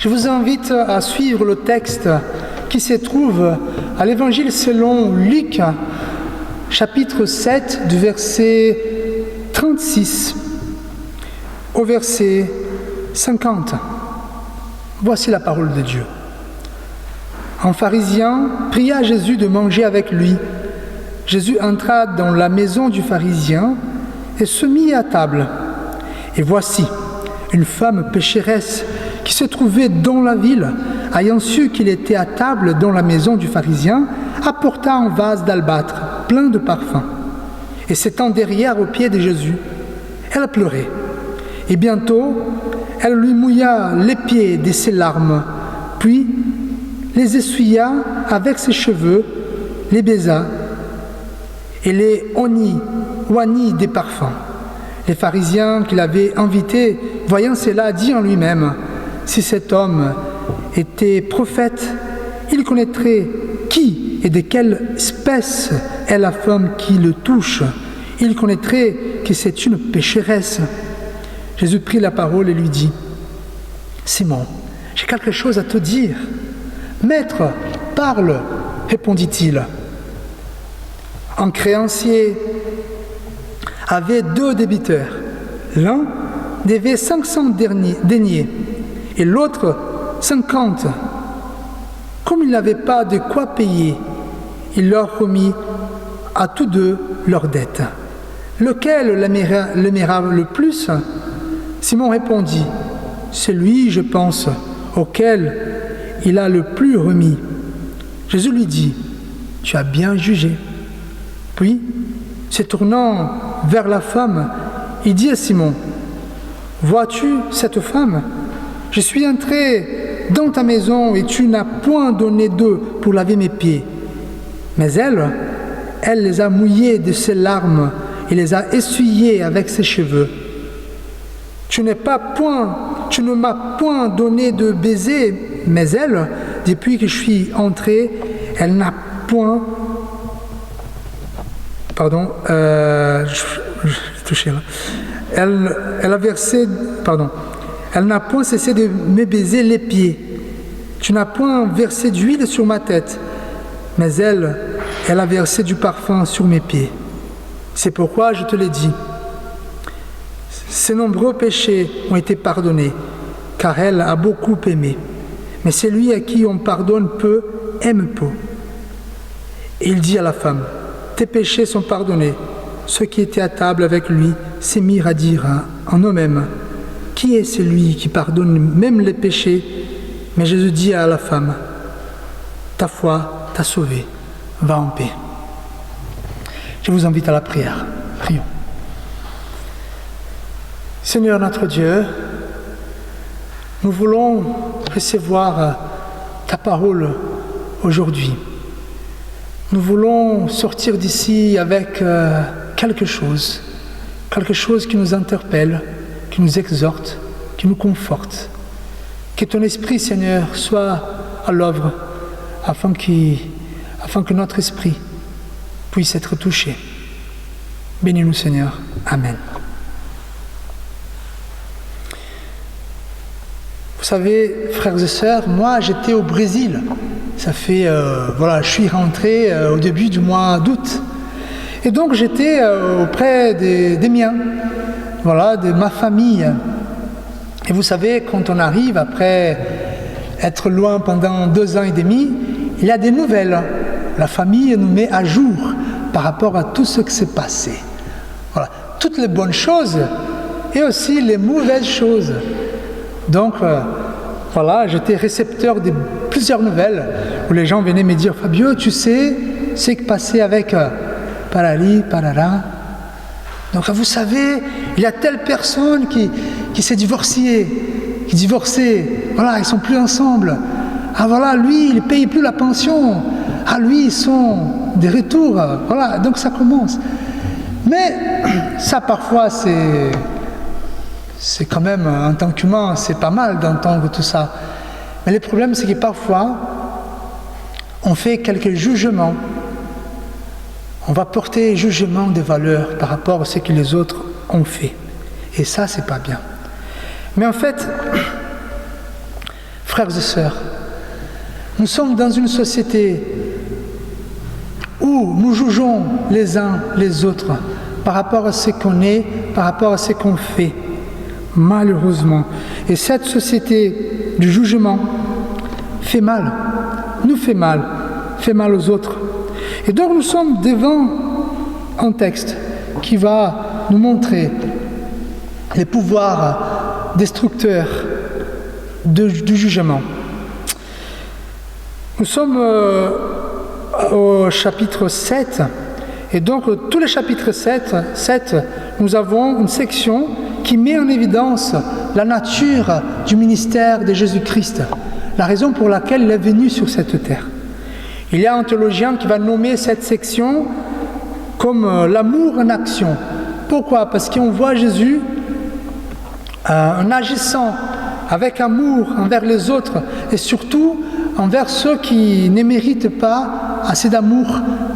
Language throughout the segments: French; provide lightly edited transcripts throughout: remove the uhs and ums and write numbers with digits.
Je vous invite à suivre le texte qui se trouve à l'Évangile selon Luc, chapitre 7, du verset 36 au verset 50. Voici la parole de Dieu. Un pharisien pria Jésus de manger avec lui. Jésus entra dans la maison du pharisien et se mit à table. Et voici, une femme pécheresse qui se trouvait dans la ville, ayant su qu'il était à table dans la maison du pharisien, apporta un vase d'albâtre plein de parfums. Et s'étant derrière aux pieds de Jésus, elle pleurait. Et bientôt, elle lui mouilla les pieds de ses larmes, puis les essuya avec ses cheveux, les baisa et les oignit des parfums. Les pharisiens qui l'avaient invité, voyant cela, dit en lui-même, si cet homme était prophète, il connaîtrait qui et de quelle espèce est la femme qui le touche. Il connaîtrait que c'est une pécheresse. Jésus prit la parole et lui dit, Simon, j'ai quelque chose à te dire. Maître, parle, répondit-il. Un créancier avait 2 débiteurs. L'un devait 500 deniers et l'autre 50. Comme il n'avait pas de quoi payer, il leur remit à tous 2 leurs dettes. Lequel l'aimera le plus? Simon répondit, c'est lui, je pense, auquel il a le plus remis. Jésus lui dit, tu as bien jugé. Puis, se tournant vers la femme, il dit à Simon, vois-tu cette femme? Je suis entré dans ta maison et tu n'as point donné d'eau pour laver mes pieds. Mais elle les a mouillés de ses larmes et les a essuyés avec ses cheveux. Tu ne m'as point donné de baiser, mais elle, depuis que je suis entré, elle n'a point... Pardon, elle n'a point cessé de me baiser les pieds. Tu n'as point versé d'huile sur ma tête, mais elle a versé du parfum sur mes pieds. C'est pourquoi je te l'ai dit. Ses nombreux péchés ont été pardonnés, car elle a beaucoup aimé. Mais celui à qui on pardonne peu, aime peu. Et il dit à la femme, tes péchés sont pardonnés. Ceux qui étaient à table avec lui s'émirent à dire en eux-mêmes, qui est celui qui pardonne même les péchés? Mais Jésus dit à la femme, ta foi t'a sauvée, va en paix. Je vous invite à la prière. Prions. Seigneur notre Dieu, nous voulons recevoir ta parole aujourd'hui. Nous voulons sortir d'ici avec quelque chose qui nous interpelle, qui nous exhorte, qui nous conforte. Que ton esprit, Seigneur, soit à l'œuvre afin que notre esprit puisse être touché. Bénis-nous, Seigneur. Amen. Vous savez, frères et sœurs, moi j'étais au Brésil. Ça fait, je suis rentré au début du mois d'août. Et donc j'étais auprès des miens, de ma famille. Et vous savez, quand on arrive après être loin pendant 2 ans et demi, il y a des nouvelles. La famille nous met à jour par rapport à tout ce qui s'est passé. Voilà, toutes les bonnes choses et aussi les mauvaises choses. Donc, j'étais récepteur de plusieurs nouvelles où les gens venaient me dire « Fabio, tu sais ce qui passait avec Parali, Parara ?» Donc, vous savez, il y a telle personne qui s'est divorcée, ils ne sont plus ensemble. Ah voilà, lui, il ne paye plus la pension. Ah lui, ils sont des retours. Voilà, donc ça commence. Mais ça, parfois, c'est quand même, en tant qu'humain, c'est pas mal d'entendre tout ça. Mais le problème, c'est que parfois, on fait quelques jugements. On va porter jugement des valeurs par rapport à ce que les autres ont fait. Et ça, c'est pas bien. Mais en fait, frères et sœurs, nous sommes dans une société où nous jugeons les uns les autres par rapport à ce qu'on est, par rapport à ce qu'on fait, malheureusement. Et cette société du jugement fait mal, nous fait mal aux autres. Et donc nous sommes devant un texte qui va nous montrer les pouvoirs destructeurs du jugement. Nous sommes au chapitre 7, et donc tous les chapitres 7, nous avons une section qui met en évidence la nature du ministère de Jésus-Christ, la raison pour laquelle il est venu sur cette terre. Il y a un théologien qui va nommer cette section comme l'amour en action. Pourquoi? Parce qu'on voit Jésus en agissant avec amour envers les autres et surtout envers ceux qui ne méritent pas assez d'amour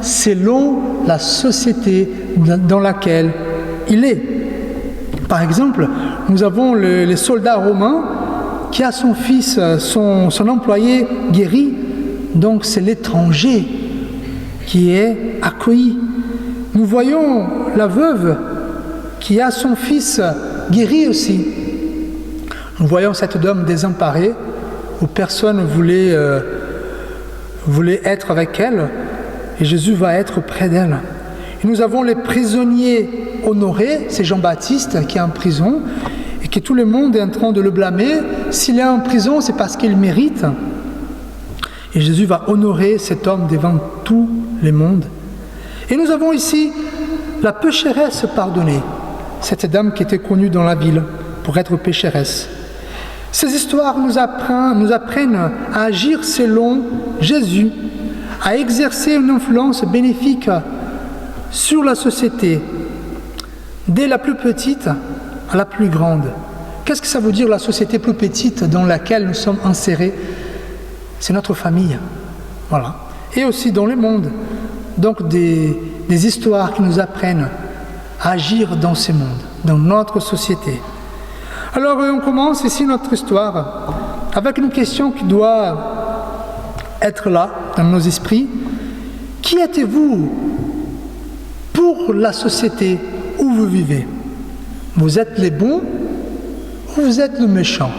selon la société dans laquelle il est. Par exemple, nous avons les soldats romains qui a son fils, son employé guéri, donc c'est l'étranger qui est accueilli. Nous voyons la veuve qui a son fils guéri aussi. Nous voyons cet homme désemparé où personne ne voulait être avec elle et Jésus va être près d'elle. Et nous avons les prisonniers honorés, c'est Jean-Baptiste qui est en prison et que tout le monde est en train de le blâmer. S'il est en prison, c'est parce qu'il mérite. Et Jésus va honorer cet homme devant tout le monde. Et nous avons ici la pécheresse pardonnée, cette dame qui était connue dans la ville pour être pécheresse. Ces histoires nous apprennent à agir selon Jésus, à exercer une influence bénéfique sur la société, dès la plus petite à la plus grande. Qu'est-ce que ça veut dire la société plus petite dans laquelle nous sommes insérés? C'est notre famille, voilà. Et aussi dans le monde. Donc des histoires qui nous apprennent à agir dans ce monde, dans notre société. Alors on commence ici notre histoire avec une question qui doit être là dans nos esprits. Qui êtes-vous pour la société où vous vivez? Vous êtes les bons ou vous êtes les méchants?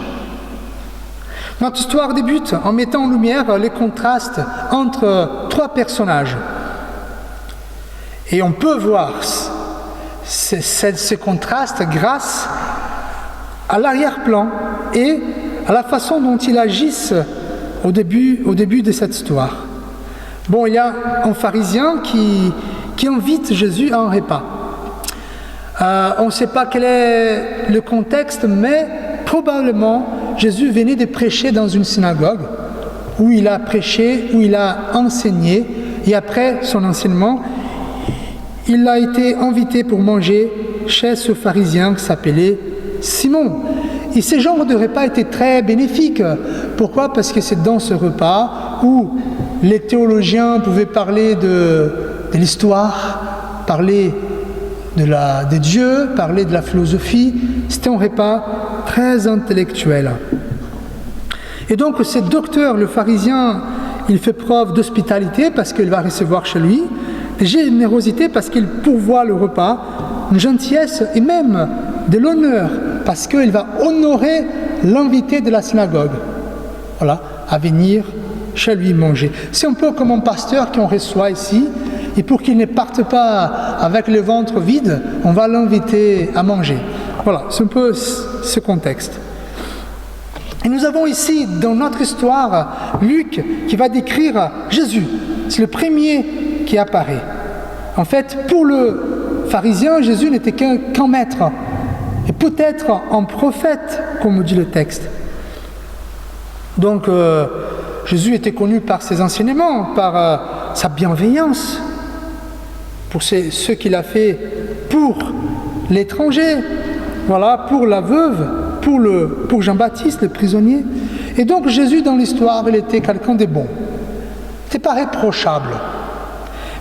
Notre histoire débute en mettant en lumière les contrastes entre trois personnages. Et on peut voir ces contrastes grâce à l'arrière-plan et à la façon dont ils agissent au début de cette histoire. Bon, il y a un pharisien qui invite Jésus à un repas. On ne sait pas quel est le contexte, mais probablement Jésus venait de prêcher dans une synagogue où il a prêché, où il a enseigné, et après son enseignement, il a été invité pour manger chez ce pharisien qui s'appelait Simon. Et ce genre de repas était très bénéfique. Pourquoi? Parce que c'est dans ce repas où les théologiens pouvaient parler de l'histoire, parler de Dieu, parler de la philosophie. C'était un repas très intellectuel. Et donc ce docteur, le pharisien, il fait preuve d'hospitalité parce qu'il va recevoir chez lui, de générosité parce qu'il pourvoit le repas, une gentillesse et même de l'honneur parce qu'il va honorer l'invité de la synagogue, voilà, à venir chez lui manger. C'est un peu comme un pasteur qu'on reçoit ici, et pour qu'il ne parte pas avec le ventre vide, on va l'inviter à manger. Voilà, c'est un peu ce contexte. Et nous avons ici, dans notre histoire, Luc qui va décrire Jésus. C'est le premier qui apparaît. En fait, pour le pharisien, Jésus n'était qu'un maître, et peut-être un prophète, comme dit le texte. Donc, Jésus était connu par ses enseignements, par sa bienveillance, pour ce qu'il a fait pour l'étranger, voilà, pour la veuve, pour Jean-Baptiste, le prisonnier. Et donc Jésus, dans l'histoire, il était quelqu'un de bon. C'est pas réprochable.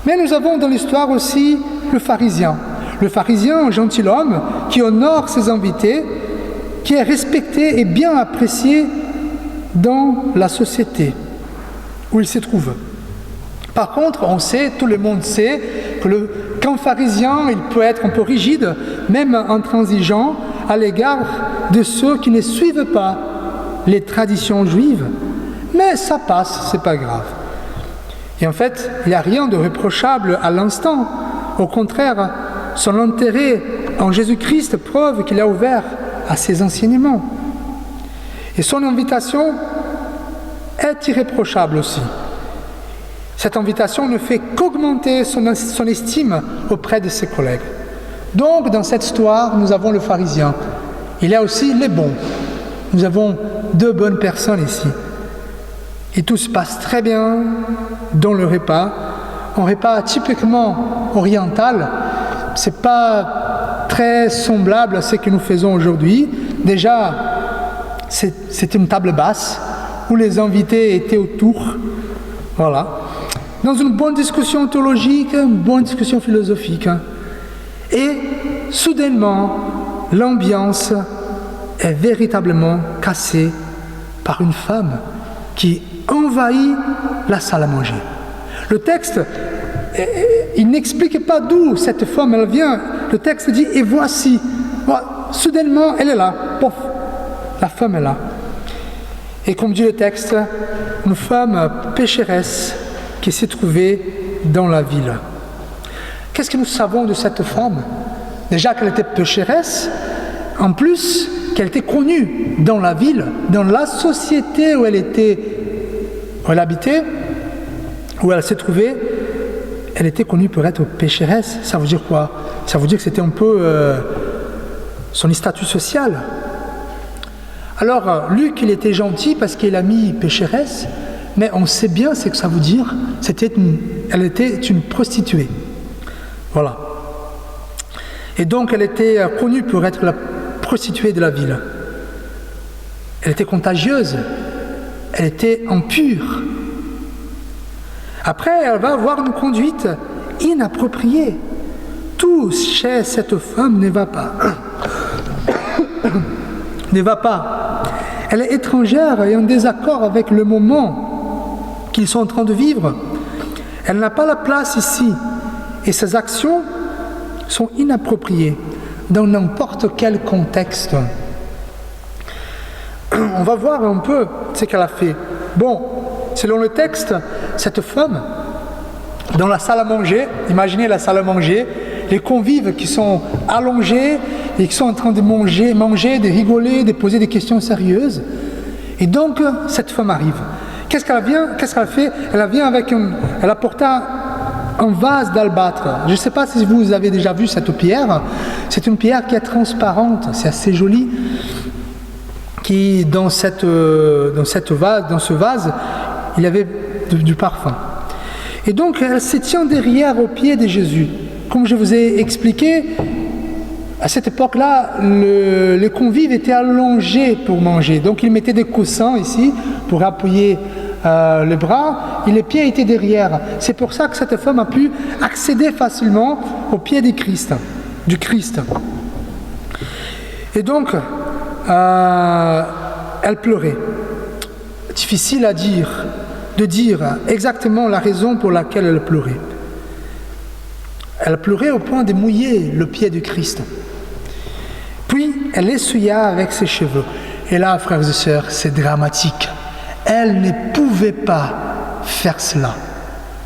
Mais nous avons dans l'histoire aussi le pharisien. Le pharisien, un gentilhomme qui honore ses invités, qui est respecté et bien apprécié dans la société où il se trouve. Par contre, on sait, tout le monde sait, qu'un pharisien, il peut être un peu rigide, même intransigeant, à l'égard de ceux qui ne suivent pas les traditions juives. Mais ça passe, c'est pas grave. Et en fait, il n'y a rien de reprochable à l'instant. Au contraire, son intérêt en Jésus-Christ prouve qu'il a ouvert à ses enseignements. Et son invitation est irréprochable aussi. Cette invitation ne fait qu'augmenter son estime auprès de ses collègues. Donc, dans cette histoire, nous avons le pharisien. Il y a aussi les bons. Nous avons deux bonnes personnes ici. Et tout se passe très bien dans le repas. Un repas typiquement oriental. Ce n'est pas très semblable à ce que nous faisons aujourd'hui. Déjà, c'est une table basse où les invités étaient autour. Voilà. Dans une bonne discussion théologique, une bonne discussion philosophique. Et soudainement, l'ambiance est véritablement cassée par une femme qui envahit la salle à manger. Le texte, il n'explique pas d'où cette femme elle vient. Le texte dit « et voici ». Soudainement, elle est là. Pof, la femme est là. Et comme dit le texte, une femme pécheresse qui s'est trouvée dans la ville. Qu'est-ce que nous savons de cette femme? Déjà qu'elle était pécheresse, en plus qu'elle était connue dans la ville, dans la société où elle habitait, où elle s'est trouvée, elle était connue pour être pécheresse. Ça veut dire quoi? Ça veut dire que c'était un peu son statut social. Alors, Luc, il était gentil parce qu'il a mis pécheresse, mais on sait bien ce que ça veut dire. Elle était une prostituée. Voilà. Et donc, elle était connue pour être la prostituée de la ville. Elle était contagieuse. Elle était impure. Après, elle va avoir une conduite inappropriée. Tout chez cette femme ne va pas. Ne va pas. Elle est étrangère et en désaccord avec le moment qu'ils sont en train de vivre. Elle n'a pas la place ici. Et ses actions sont inappropriées dans n'importe quel contexte. On va voir un peu ce qu'elle a fait. Bon, selon le texte, cette femme, dans la salle à manger, imaginez la salle à manger, les convives qui sont allongés et qui sont en train de manger, de rigoler, de poser des questions sérieuses. Et donc, cette femme arrive. Qu'est-ce qu'elle a fait? Elle a porté un vase d'albâtre. Je ne sais pas si vous avez déjà vu cette pierre. C'est une pierre qui est transparente, c'est assez joli. Qui, dans ce vase, il y avait du parfum. Et donc, elle se tient derrière au pied de Jésus. Comme je vous ai expliqué, à cette époque-là, les convives étaient allongés pour manger. Donc, ils mettaient des coussins ici pour appuyer les bras et les pieds étaient derrière. C'est pour ça que cette femme a pu accéder facilement au pied du Christ. Et donc, elle pleurait. Difficile de dire exactement la raison pour laquelle elle pleurait. Elle pleurait au point de mouiller le pied du Christ. Puis, elle essuya avec ses cheveux. Et là, frères et sœurs, c'est dramatique. Elle ne pouvait pas faire cela.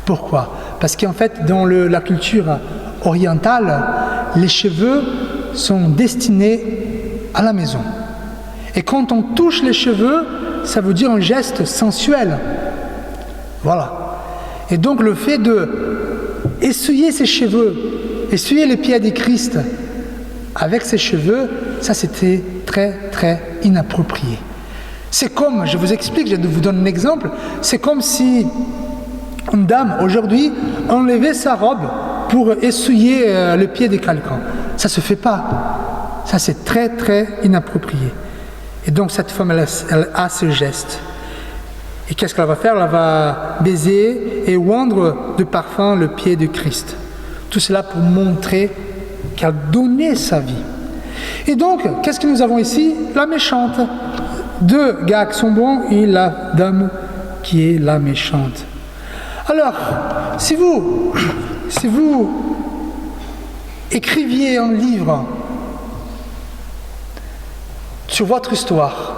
Pourquoi? Parce qu'en fait, dans la culture orientale, les cheveux sont destinés à la maison. Et quand on touche les cheveux, ça veut dire un geste sensuel. Voilà. Et donc le fait d'essuyer ses cheveux, essuyer les pieds du Christ avec ses cheveux, ça c'était très très inapproprié. C'est comme, je vous explique, je vous donne un exemple, c'est comme si une dame aujourd'hui enlevait sa robe pour essuyer le pied de quelqu'un. Ça ne se fait pas. Ça c'est très très inapproprié. Et donc cette femme, elle a ce geste. Et qu'est-ce qu'elle va faire? Elle va baiser et oindre de parfum le pied de Christ. Tout cela pour montrer qu'elle donnait sa vie. Et donc, qu'est-ce que nous avons ici? La méchante. deux gars qui sont bons et la dame qui est la méchante. Alors, si vous écriviez un livre sur votre histoire,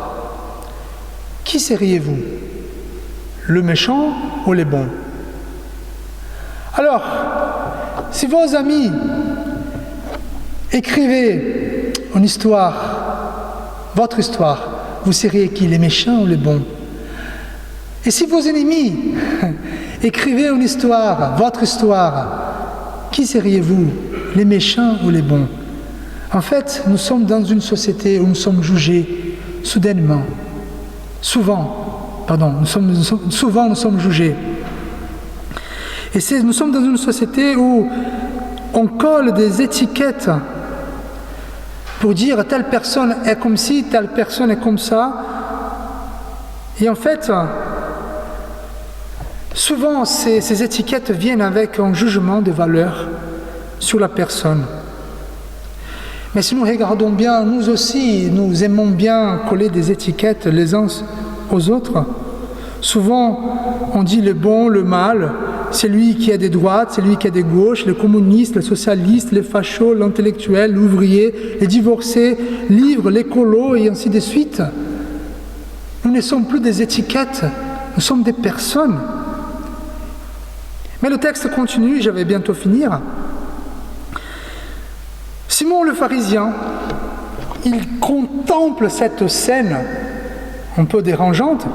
qui seriez-vous? Le méchant ou les bons? Alors, si vos amis écrivaient une histoire, votre histoire, vous seriez qui? Les méchants ou les bons? Et si vos ennemis écrivaient une histoire, votre histoire, qui seriez-vous? Les méchants ou les bons? En fait, nous sommes dans une société où nous sommes jugés soudainement. Souvent nous sommes jugés. Et nous sommes dans une société où on colle des étiquettes pour dire telle personne est comme ci, telle personne est comme ça. Et en fait, souvent ces étiquettes viennent avec un jugement de valeur sur la personne. Mais si nous regardons bien, nous aussi, nous aimons bien coller des étiquettes les uns aux autres. Souvent, on dit le bon, le mal, c'est lui qui est des droites, c'est lui qui est des gauches, les communistes, les socialistes, les fachos, l'intellectuel, l'ouvrier, les divorcés, l'ivre, l'écolo, et ainsi de suite. Nous ne sommes plus des étiquettes, nous sommes des personnes. Mais le texte continue, je vais bientôt finir. Simon le pharisien, il contemple cette scène un peu dérangeante.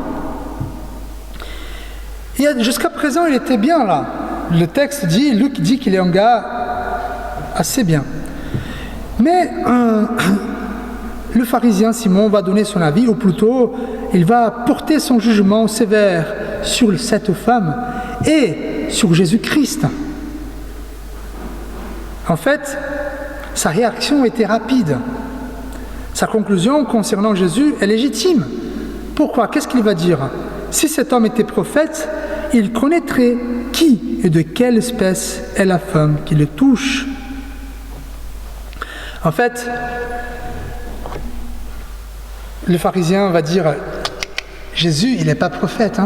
Et jusqu'à présent, il était bien là. Le texte dit, Luc dit qu'il est un gars assez bien. Mais le pharisien Simon va donner son avis, ou plutôt, il va porter son jugement sévère sur cette femme et sur Jésus-Christ. En fait, sa réaction était rapide. Sa conclusion concernant Jésus est légitime. Pourquoi? Qu'est-ce qu'il va dire? Si cet homme était prophète, il connaîtrait qui et de quelle espèce est la femme qui le touche. En fait, le pharisien va dire, Jésus, il n'est pas prophète.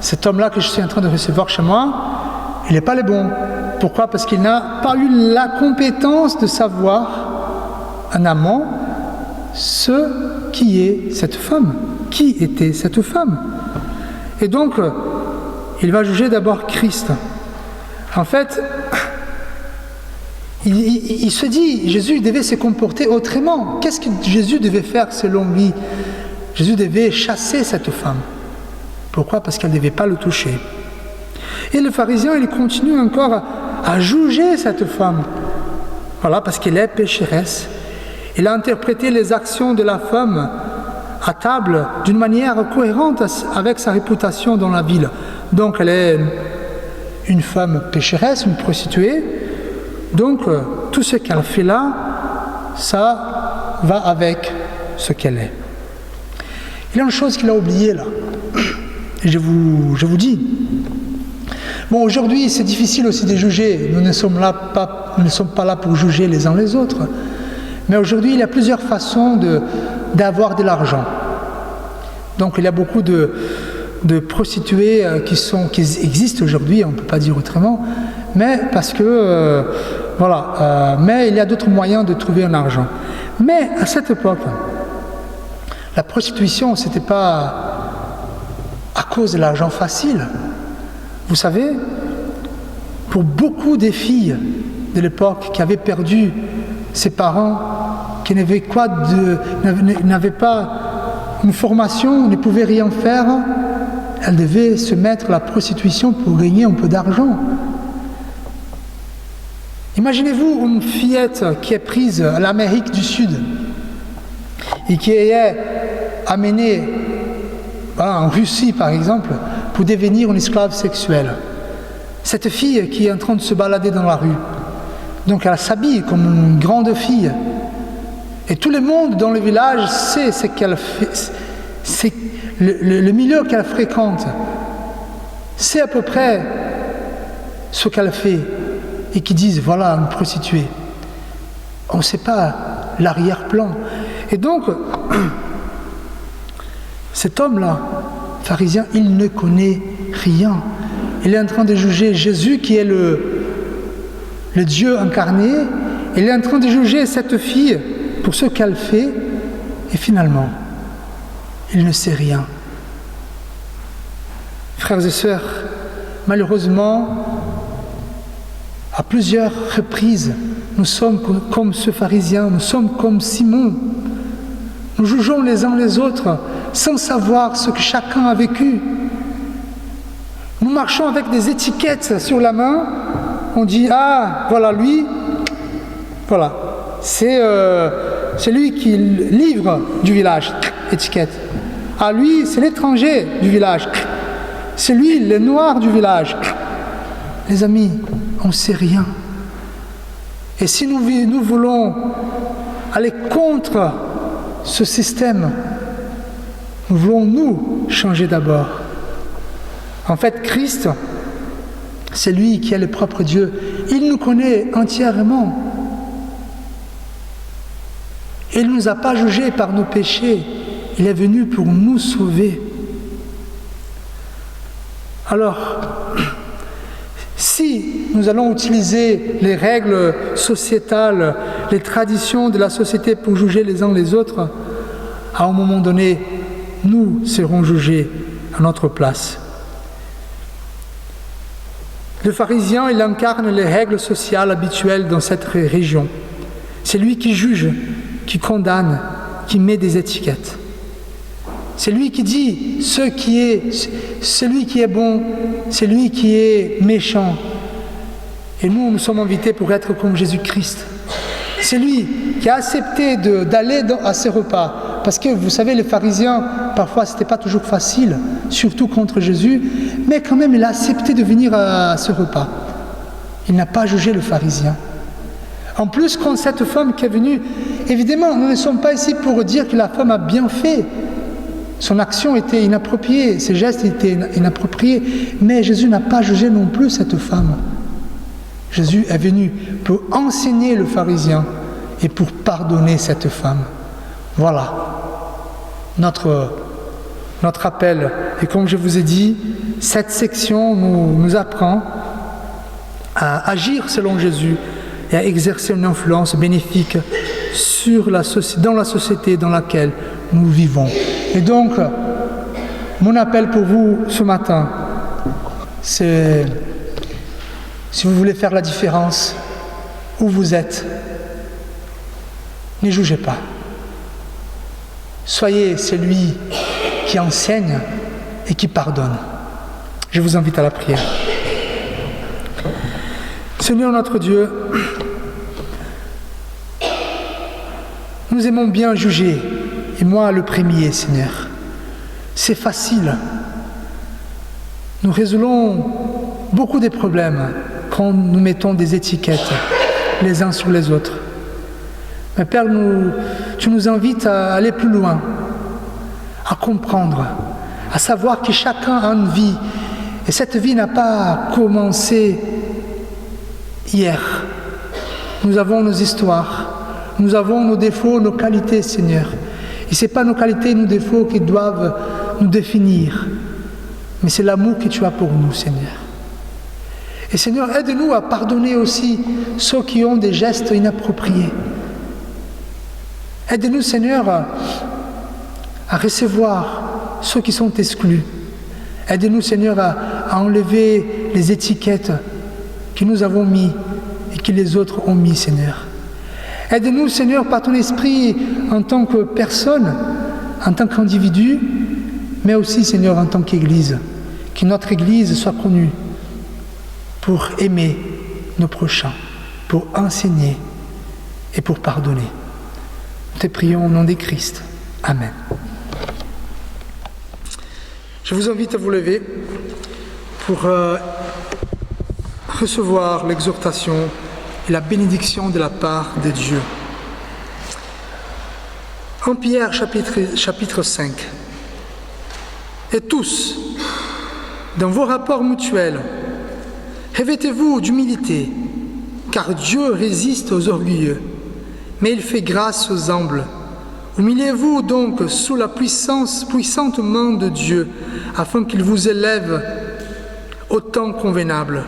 Cet homme-là que je suis en train de recevoir chez moi, il n'est pas le bon. Pourquoi? Parce qu'il n'a pas eu la compétence de savoir en amont ce qui est cette femme. Qui était cette femme? Et donc, il va juger d'abord Christ. En fait, il se dit, Jésus devait se comporter autrement. Qu'est-ce que Jésus devait faire selon lui? Jésus devait chasser cette femme. Pourquoi? Parce qu'elle ne devait pas le toucher. Et le pharisien, il continue encore à juger cette femme. Voilà, parce qu'elle est pécheresse. Il a interprété les actions de la femme à table d'une manière cohérente avec sa réputation dans la ville. Donc elle est une femme pécheresse, une prostituée. Donc tout ce qu'elle fait là, ça va avec ce qu'elle est. Il y a une chose qu'il a oubliée là. Et je vous dis. Bon, aujourd'hui, c'est difficile aussi de juger. Nous ne sommes pas là pour juger les uns les autres. Mais aujourd'hui, il y a plusieurs façons d'avoir de l'argent. Donc, il y a beaucoup de prostituées qui existent aujourd'hui, on ne peut pas dire autrement, mais parce que, mais il y a d'autres moyens de trouver un argent. Mais à cette époque, la prostitution, ce n'était pas à cause de l'argent facile. Vous savez, pour beaucoup des filles de l'époque qui avaient perdu ses parents, qui n'avaient pas une formation, ne pouvaient rien faire, elles devaient se mettre à la prostitution pour gagner un peu d'argent. Imaginez-vous une fillette qui est prise à l'Amérique du Sud et qui est amenée en Russie, par exemple, pour devenir une esclave sexuelle. Cette fille qui est en train de se balader dans la rue, donc elle s'habille comme une grande fille. Et tout le monde dans le village sait ce qu'elle fait, c'est le milieu qu'elle fréquente. C'est à peu près ce qu'elle fait. Et qui disent, voilà, une prostituée. On ne sait pas l'arrière-plan. Et donc, cet homme-là, pharisien, il ne connaît rien. Il est en train de juger Jésus qui est le Dieu incarné. Il est en train de juger cette fille pour ce qu'elle fait. Et finalement, il ne sait rien. Frères et sœurs, malheureusement, à plusieurs reprises, nous sommes comme ce pharisien, nous sommes comme Simon. Nous jugeons les uns les autres sans savoir ce que chacun a vécu. Nous marchons avec des étiquettes sur la main. On dit, ah, voilà lui, voilà, c'est lui qui livre du village, étiquette. Ah, lui, c'est l'étranger du village. C'est lui, le noir du village. Les amis, on ne sait rien. Et si nous voulons aller contre ce système, nous voulons nous changer d'abord. En fait, Christ, c'est lui qui est le propre Dieu. Il nous connaît entièrement. Il ne nous a pas jugés par nos péchés. Il est venu pour nous sauver. Alors, si nous allons utiliser les règles sociétales, les traditions de la société pour juger les uns les autres, à un moment donné, nous serons jugés à notre place. Le pharisien, il incarne les règles sociales habituelles dans cette région. C'est lui qui juge, qui condamne, qui met des étiquettes. C'est lui qui dit celui qui est bon, c'est lui qui est méchant. Et nous sommes invités pour être comme Jésus-Christ. C'est lui qui a accepté d'aller à ces repas. Parce que vous savez, les pharisiens, parfois ce n'était pas toujours facile, surtout contre Jésus, mais quand même il a accepté de venir à ce repas. Il n'a pas jugé le pharisien. En plus, quand cette femme qui est venue, évidemment, nous ne sommes pas ici pour dire que la femme a bien fait. Son action était inappropriée, ses gestes étaient inappropriés, mais Jésus n'a pas jugé non plus cette femme. Jésus est venu pour enseigner le pharisien et pour pardonner cette femme. Voilà notre appel. Et comme je vous ai dit, cette section nous apprend à agir selon Jésus et à exercer une influence bénéfique dans la société dans laquelle nous vivons. Et donc, mon appel pour vous ce matin, c'est, si vous voulez faire la différence où vous êtes, ne jugez pas. Soyez celui qui enseigne et qui pardonne. Je vous invite à la prière. Seigneur notre Dieu, nous aimons bien juger, et moi le premier, Seigneur. C'est facile. Nous résolvons beaucoup de problèmes quand nous mettons des étiquettes les uns sur les autres. Mais Père, tu nous invites à aller plus loin, à comprendre, à savoir que chacun a une vie. Et cette vie n'a pas commencé hier. Nous avons nos histoires, nous avons nos défauts, nos qualités, Seigneur. Et ce n'est pas nos qualités et nos défauts qui doivent nous définir, mais c'est l'amour que tu as pour nous, Seigneur. Et Seigneur, aide-nous à pardonner aussi ceux qui ont des gestes inappropriés. Aide-nous, Seigneur, à recevoir ceux qui sont exclus. Aide-nous, Seigneur, à enlever les étiquettes que nous avons mis et que les autres ont mis, Seigneur. Aide-nous, Seigneur, par ton esprit, en tant que personne, en tant qu'individu, mais aussi, Seigneur, en tant qu'Église. Que notre Église soit connue pour aimer nos prochains, pour enseigner et pour pardonner. Nous te prions au nom de Christ. Amen. Je vous invite à vous lever pour recevoir l'exhortation et la bénédiction de la part de Dieu. En Pierre, chapitre 5. Et tous, dans vos rapports mutuels, revêtez-vous d'humilité, car Dieu résiste aux orgueilleux, mais il fait grâce aux humbles. Humiliez-vous donc sous la puissante main de Dieu, afin qu'il vous élève au temps convenable.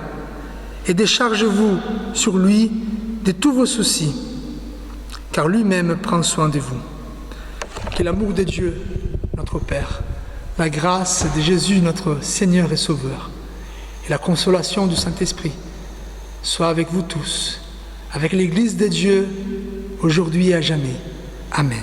Et déchargez-vous sur lui de tous vos soucis, car lui-même prend soin de vous. Que l'amour de Dieu, notre Père, la grâce de Jésus, notre Seigneur et Sauveur, et la consolation du Saint-Esprit soient avec vous tous, avec l'Église de Dieu, aujourd'hui et à jamais. Amen.